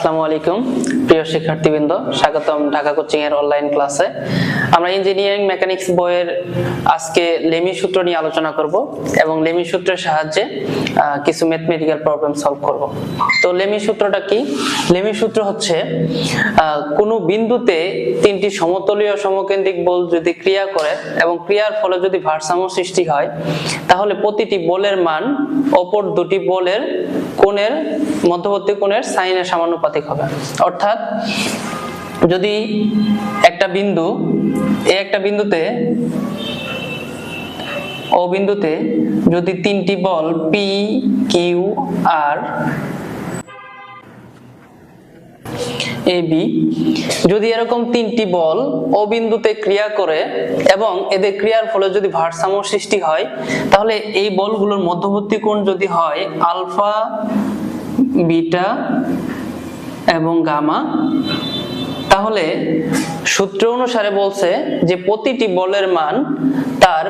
আসসালামু আলাইকুম প্রিয় শিক্ষার্থীবৃন্দ, স্বাগতম ঢাকা কোচিং এর অনলাইন ক্লাসে। আমরা ইঞ্জিনিয়ারিং মেকানিক্স বইয়ের আজকে লেমি সূত্র নিয়ে আলোচনা করব এবং লেমি সূত্রের সাহায্যে কিছু ম্যাথমেটিক্যাল প্রবলেম সলভ করব। তো লেমি সূত্রটা কি? লেমি সূত্র হচ্ছে কোনো বিন্দুতে তিনটি সমতলীয় সমকেন্দ্রিক বল যদি ক্রিয়া করে এবং ক্রিয়ার ফলে যদি ভারসাম্য সৃষ্টি হয়, তাহলে প্রতিটি বলের মান অপর দুটি বলের কোণের মধ্যবর্তী কোণের সাইনের সমানুপাতিক হবে। অর্থাৎ যদি একটা বিন্দুতে ও বিন্দুতে যদি তিনটি বল P Q R A B, যদি এরকম তিনটি বল ও বিন্দুতে ক্রিয়া করে এবং এদের ক্রিয়ার ফলে যদি ভারসাম্য সৃষ্টি হয়, তাহলে এই বলগুলোর মধ্যবর্তী কোণ যদি হয় আলফা, বিটা এবং গামা, তাহলে সূত্র অনুসারে বলছে যে প্রতিটি বলের মান তার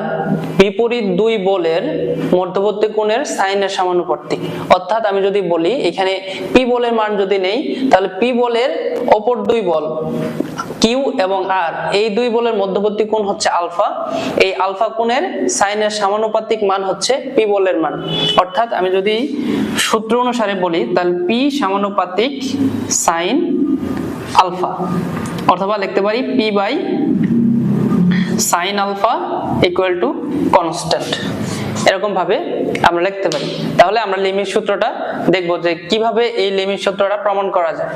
বিপরীত দুই বলের মধ্যবর্তী কোণের সাইনের সমানুপাতিক। অর্থাৎ আমি যদি বলি এখানে পি বলের মান যদি নেই, তাহলে পি বলের অপর দুই বল কিউ এবং আর, এই দুই বলের মধ্যবর্তী কোণ হচ্ছে আলফা। এই আলফা কোণের সাইনের সমানুপাতিক মান হচ্ছে পি বলের মান। অর্থাৎ আমি যদি সূত্র অনুসারে বলি, তাহলে পি সমানুপাতিক সাইন আলফা, অথবা লিখতে পারি P by sine alpha equal to constant. এরকম ভাবে আমরা লিখতে পারি। তাহলে আমরা লিমিট সূত্রটা দেখব যে কিভাবে এই লিমিট সূত্রটা প্রমাণ করা যায়।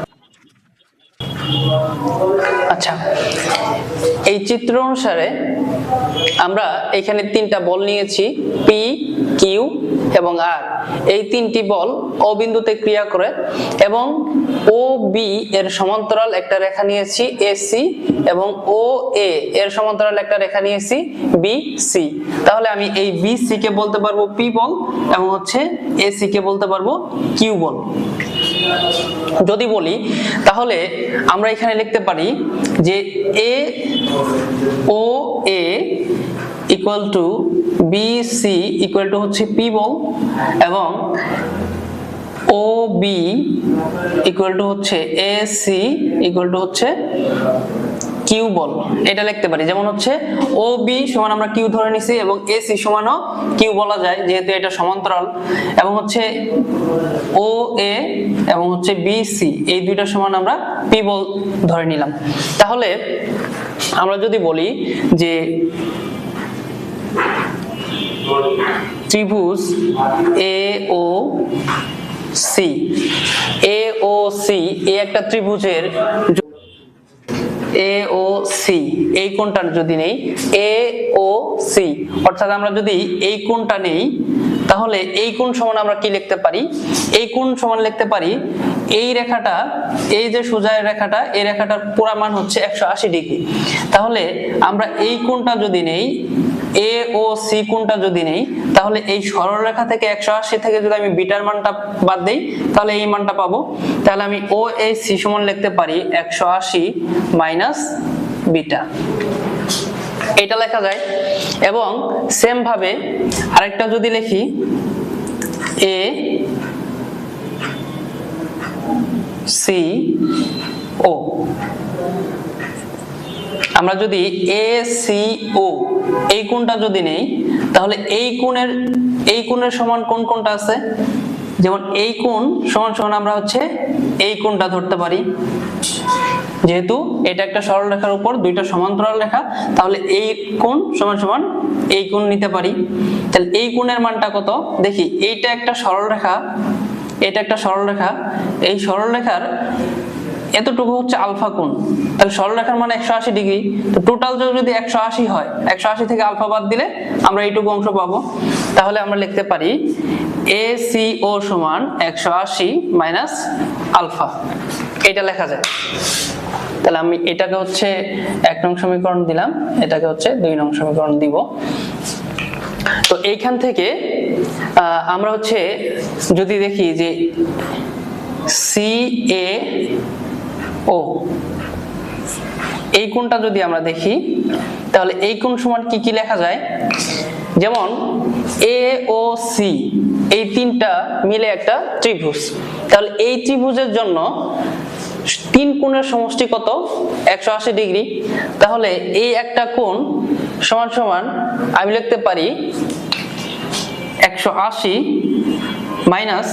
আচ্ছা, এই চিত্র অনুসারে আমরা এখানে তিনটা বল নিয়েছি, পি কিউ এবং আর। এই তিনটি বল ও বিন্দুতে ক্রিয়া করে এবং ও বি এর সমান্তরাল একটা রেখা নিয়েছি এসি এবং ও এ এর সমান্তরাল একটা রেখা নিয়েছি বি সি। তাহলে আমি এই বি সি কে বলতে পারবো পি বল এবং হচ্ছে এসি কে বলতে পারবো কিউ বল। যদি বলি তাহলে আমরা এখানে লিখতে পারি যে A O A equal to B C equal to হচ্ছে পি বল এবং ও বি ইকুয়াল টু হচ্ছে এ সি ইকুয়াল টু হচ্ছে কিউ বল। এটা লিখতে পারি, যেমন হচ্ছে ও বি সমান আমরা কিউ ধরে নিছি এবং এ সি সমানও কিউ বলা যায় যেহেতু এটা সমান্তরাল, এবং হচ্ছে ও এ এবং হচ্ছে বি সি এই দুইটা সমান আমরা পি বল ধরে নিলাম। তাহলে আমরা যদি বলি যে ত্রিভুজ এ ও সি, এ ও সি এই একটা ত্রিভুজের এ ও সি এই কোণটা যদি নেই এ ও সি, অর্থাৎ আমরা যদি এই কোণটা নেই, তাহলে এই কোণ সমান আমরা কি লিখতে পারি? এই কোণ সমান লিখতে পারি এই রেখাটা, এই যে সোজা রেখাটা, এই রেখাটার পুরা মান হচ্ছে 180 ডিগ্রি। তাহলে আমরা এই কোণটা যদি নেই, এ ও সি কোণটা যদি নেই, তাহলে এই সরল রেখা থেকে 180 থেকে যদি আমি বিটার মানটা বাদ দেই, তাহলে এই মানটা পাবো। তাহলে আমি ও এ সি সমান লিখতে পারি 180 মাইনাস বিটা, এটা লেখা যায়। এবং সেম ভাবে আরেকটা যদি লিখি এ সি ও, আমরা যদি এ সি ও এই কোণটা যদি নেই, তাহলে এই কোণের সমান কোন কোণটা আছে? যেমন এই কোণ সমান সমান আমরা হচ্ছে এই কোণটা ধরতে পারি, যেহেতু এটা একটা সরল রেখার উপর দুইটা সমান্তরাল রেখা, তাহলে এই কোণ সমান সমান এই কোণ নিতে পারি। তাহলে এই কোণের মানটা কত দেখি, এইটা একটা সরল রেখা, এটা একটা সরল রেখা, এই সরল রেখার এতটুকু হচ্ছে আলফা কোণ, তাহলে সরলরেখার মানে 180 ডিগ্রি। তো টোটাল যদি 180 হয়, 180 থেকে আলফা বাদ দিলে আমরা এইটুকু অংশ পাবো। তাহলে আমরা লিখতে পারি এ সি ও সমান 180 মাইনাস আলফা, এটা লেখা যায়। তাহলে আমি এটাকে হচ্ছে 1 নং সমীকরণ দিলাম, এটাকে হচ্ছে 2 নং সমীকরণ দিব। তো এইখান থেকে আমরা হচ্ছে যদি দেখি যে সি এ ও এই কোণটা যদি আমরা দেখি, তাহলে এই কোণ সমান কি কি লেখা যায়? যেমন এ ও সি এই তিনটা মিলে একটা ত্রিভুজ, তাহলে এই ত্রিভুজের জন্য তিন কোণের সমষ্টি কত? 180 ডিগ্রি। তাহলে এই একটা কোণ সমান সমান আমি লিখতে পারি 180 মাইনাস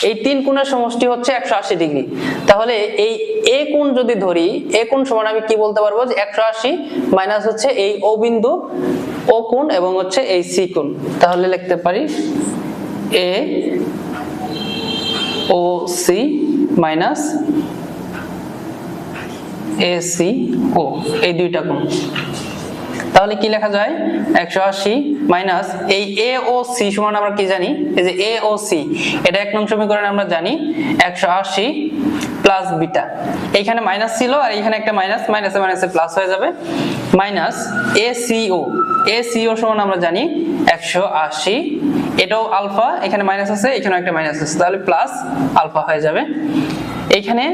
এই তিন কোণের সমষ্টি হচ্ছে 180 ডিগ্রি। তাহলে এই এ কোণ যদি ধরি, এ কোণ সমান আমি কি বলতে পারবো যে 180 মাইনাস হচ্ছে এই ও বিন্দু ও কোণ এবং হচ্ছে এই সি কোণ। তাহলে লিখতে পারি এ ও সি মাইনাস এ সি ও, এই দুইটা কোণ। তাহলে কি লেখা যায়? 180 মাইনাস এই এ ও সি সমান আমরা কি জানি, এই যে এ ও সি এটা 1 নং সমীকরণে আমরা জানি 180 প্লাস বিটা। এইখানে মাইনাস ছিল আর এইখানে একটা মাইনাস, মাইনাসে মাইনাসে প্লাস হয়ে যাবে, minus A C O, A C O সমান আমরা জানি 180, এটাও আলফা, এখানে মাইনাস আছে এখানেও একটা মাইনাস আছে, তাহলে প্লাস আলফা হয়ে যাবে। এইখানে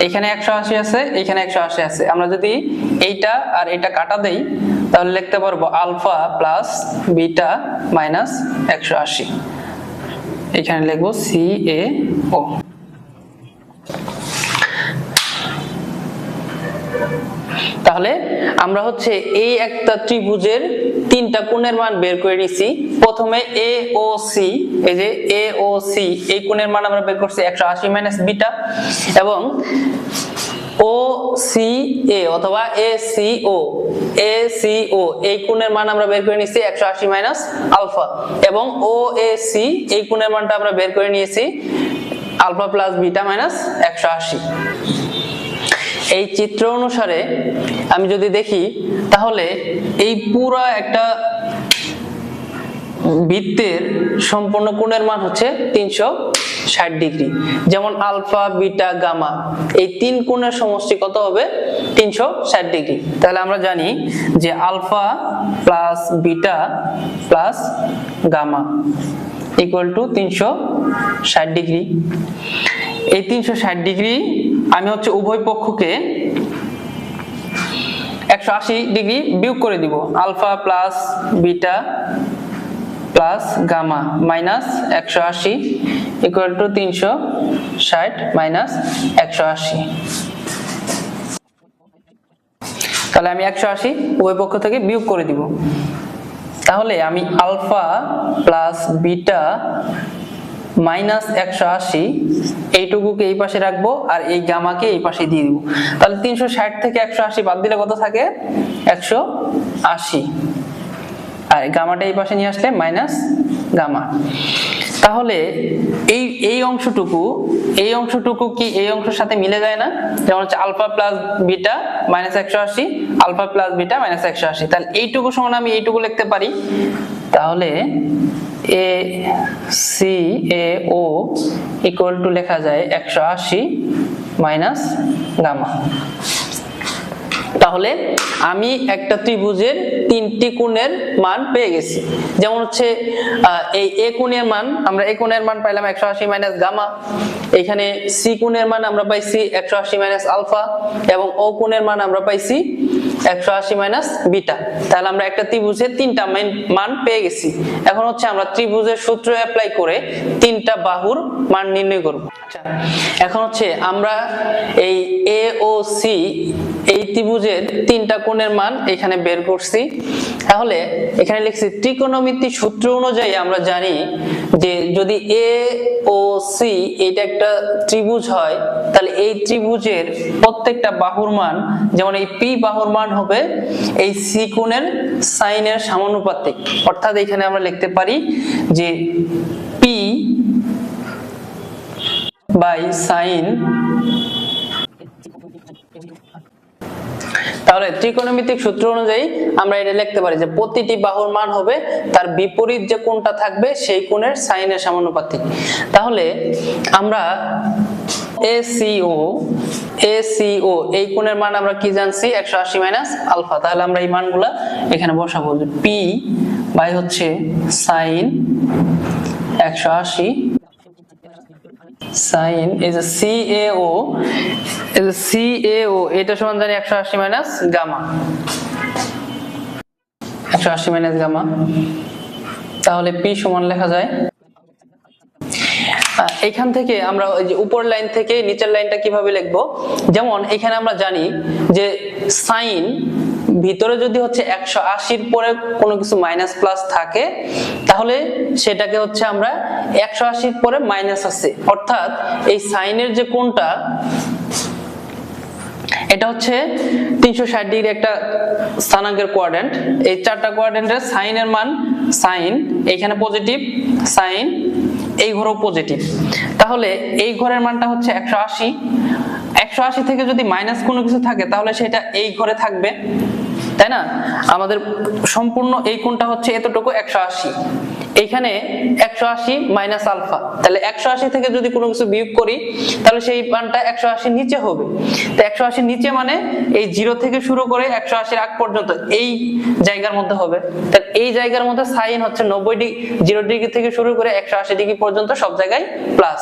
180 আছে, এখানে 180 আছে, আমরা যদি এইটা আর এটা কাটা দেই তাহলে লিখতে পারবো আলফা প্লাস বিটা মাইনাস 180। এখানে লিখবো সি এ ও। তাহলে আমরা হচ্ছে এই একটা ত্রিভুজের তিনটা কোণের মান বের করে নিছি। প্রথমে এ ও সি, এই যে এ ও সি এই কোণের মান আমরা বের করছি 180 মাইনাস বিটা, এবং ও সি এ অথবা এ সি ও এই কোণের মান আমরা বের করে নিয়েছি 180 মাইনাস আলফা, এবং ও এ সি এই কোণের মানটা আমরা বের করে নিয়েছি আলফা প্লাস বিটা মাইনাস 180। এই চিত্র অনুসারে আমি যদি দেখি তাহলে এই পুরো একটা বৃত্তের সম্পূর্ণ কোণের মান হচ্ছে 360 ডিগ্রি। যেমন আলফা বিটা গামা এই তিন কোণের সমষ্টি কত হবে? 360 ডিগ্রি। তাহলে আমরা জানি যে alpha plus beta plus gamma equal to 360 degree. এই 360 ডিগ্রি আমি হচ্ছে উভয় পক্ষকে 180 ডিগ্রি বিয়োগ করে দিব। Alpha plus beta plus gamma minus 180 equal to 360 minus 180। তাহলে আমি 180 উভয় পক্ষ থেকে বিয়োগ করে দিব। তাহলে আমি আলফা প্লাস বিটা মাইনাস 180 এইটুকুকে এই পাশে রাখবো আর এই গামাকে এই পাশে দিয়ে দিব। তাহলে 360 থেকে 180 বাদ দিলে কত থাকে? 180, আর গামাটা এই পাশে নিয়ে আসলে মাইনাস গামা। তাহলে এই অংশটুকু কি এই অংশের সাথে মিলে যায় না? যেমন হচ্ছে alpha plus beta minus 180, alpha plus beta minus 180। তাহলে এইটুকু সমান আমি এইটুকু লিখতে পারি। তাহলে A C A O equal to লেখা যায় 180 মাইনাস গামা। তাহলে আমি একটা ত্রিভুজের তিনটি কোণের মান পেয়ে গেছি। যেমন হচ্ছে এই এ কোণের মান, আমরা এ কোণের মান পাইলাম 180 মাইনাস গামা, এখানে সি কোণের মান আমরা পাইছি 180 মাইনাস আলফা, এবং ও কোণের মান আমরা পাইছি 180 মাইনাস বিটা। তাহলে আমরা একটা ত্রিভুজের তিনটা মান পেয়ে গেছি। এখন হচ্ছে আমরা ত্রিভুজের সূত্র অ্যাপ্লাই করে তিনটা বাহুর মান নির্ণয় করব। আচ্ছা, এখন হচ্ছে আমরা এই এ ও সি এই ত্রিভুজের তিনটা কোণের মান এখানে বের করছি। তাহলে এখানে লিখছি ত্রিকোণমিতিক সূত্র অনুযায়ী আমরা জানি যে যদি এ ও সি এটা একটা ত্রিভুজ হয় তাহলে এই ত্রিভুজের প্রত্যেকটা বাহুর মান, যেমন এই পি বাহুর মান হবে এই সি কোণের সাইনের সমানুপাতিক। অর্থাৎ এখানে আমরা লিখতে পারি যে পি বাই সাইন। তাহলে ত্রিকোণমিতিক সূত্র অনুযায়ী আমরা এটা লিখতে পারি যে প্রতিটি বাহুর মান হবে তার বিপরীত যে কোণটা থাকবে সেই কোণের সাইনের সমানুপাতিক। তাহলে আমরা ACO এই কোণের মান আমরা কি জানছি? 180 মাইনাস আলফা। তাহলে আমরা এই মানগুলা এখানে বসাবো। P বাই হচ্ছে সাইন 180 সাইন এই যে CAO এটা সমান জানি 180 মাইনাস গামা, 180 মাইনাস গামা। তাহলে P সমান লেখা যায় এখান থেকে আমরা ওই যে উপর লাইন থেকে নিচের লাইনটা কিভাবে লিখবো, যেমন এখানে আমরা জানি যে সাইন ভিতরে যদি হচ্ছে 180 পরে কোনো কিছু মাইনাস প্লাস থাকে তাহলে সেটাকে হচ্ছে আমরা 180 পরে মাইনাস আছে, অর্থাৎ এই সাইনের যে কোণটা এটা হচ্ছে 360 ডিগ্রি একটা স্থানাঙ্কের কোয়াড্রেন্ট। এই চারটা কোয়াড্রেন্টের সাইনের মান সাইন এখানে পজিটিভ, সাইন এই ঘরেও পজিটিভ, তাহলে এই ঘরের মানটা হচ্ছে 180। 180 থেকে যদি মাইনাস কোনো কিছু থাকে তাহলে সেটা এই ঘরে থাকবে, তাই না? আমাদের সম্পূর্ণ এই কোণটা হচ্ছে এতটুকু 180, এইখানে 180 মাইনাস আলফা, তাহলে 180 থেকে যদি কোনো কিছু বিয়োগ করি তাহলে সেই মানটা 180 নিচে হবে। তো 180 নিচে মানে এই 0 থেকে শুরু করে 180 আগ পর্যন্ত এই জায়গার মধ্যে হবে, তাহলে এই জায়গার মধ্যে সাইন হচ্ছে 90 ডিগ্রি, 0 ডিগ্রি থেকে শুরু করে 180 ডিগ্রি পর্যন্ত সব জায়গায় প্লাস।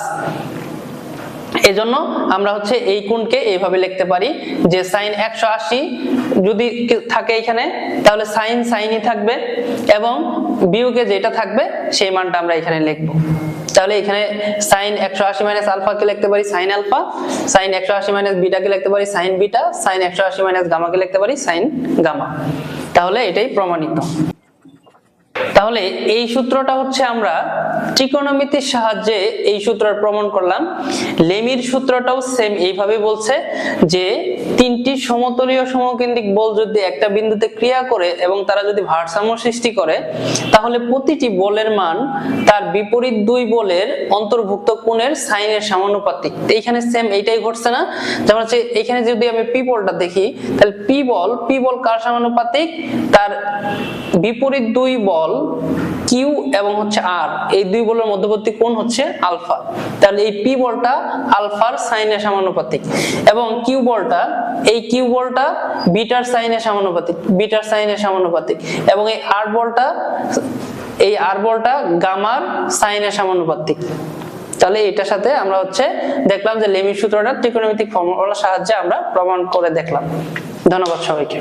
এজন্য আমরা হচ্ছে এই কোণকে এইভাবে লিখতে পারি যে সাইন 180 যদি থাকে এখানে তাহলে সাইন সাইনই থাকবে এবং বিয়োগে যেটা থাকবে সেই মানটা আমরা এখানে লিখব। তাহলে এখানে সাইন 180 মাইনাস আলফা কে লিখতে পারি sine alpha, sine 180 minus beta কে লিখতে পারি sine beta, sine 180 minus gamma কে লিখতে পারি সাইন গামা। তাহলে এটাই প্রমাণিত। তাহলে এই সূত্রটা হচ্ছে আমরা ত্রিকোণমিতির সাহায্যে এই সূত্রটা প্রমাণ করলাম। লেমির সূত্রটাও সেম এইভাবে বলছে যে তিনটি সমতলীয় সমকেন্দ্রিক বল যদি একটা বিন্দুতে ক্রিয়া করে এবং তারা যদি ভারসাম্য সৃষ্টি করে তাহলে প্রতিটি বলের মান তার বিপরীত দুই বলের অন্তর্ভুক্ত কোণের সাইনের সমানুপাতিক। এইখানে সেম এইটাই ঘটছে না? যেমন হচ্ছে এখানে যদি আমি পি বলটা দেখি তাহলে পি বল কার সমানুপাতিক? তার বিপরীত দুই বল কিউ এবং হচ্ছে আর, এই দুই বলের মধ্যবর্তী কোণ হচ্ছে আলফা, তাহলে এই পি বলটা আলফার সাইনের সমানুপাতিক এবং কিউ বলটা বিটার সাইনের সমানুপাতিক এবং এই আর বলটা গামার সাইনের সমানুপাতিক। তাহলে এটার সাথে আমরা হচ্ছে দেখলাম যে লেমির সূত্রটা ত্রিকোণমিতিক ফর্মুলার সাহায্যে আমরা প্রমাণ করে দেখলাম। ধন্যবাদ সবাইকে।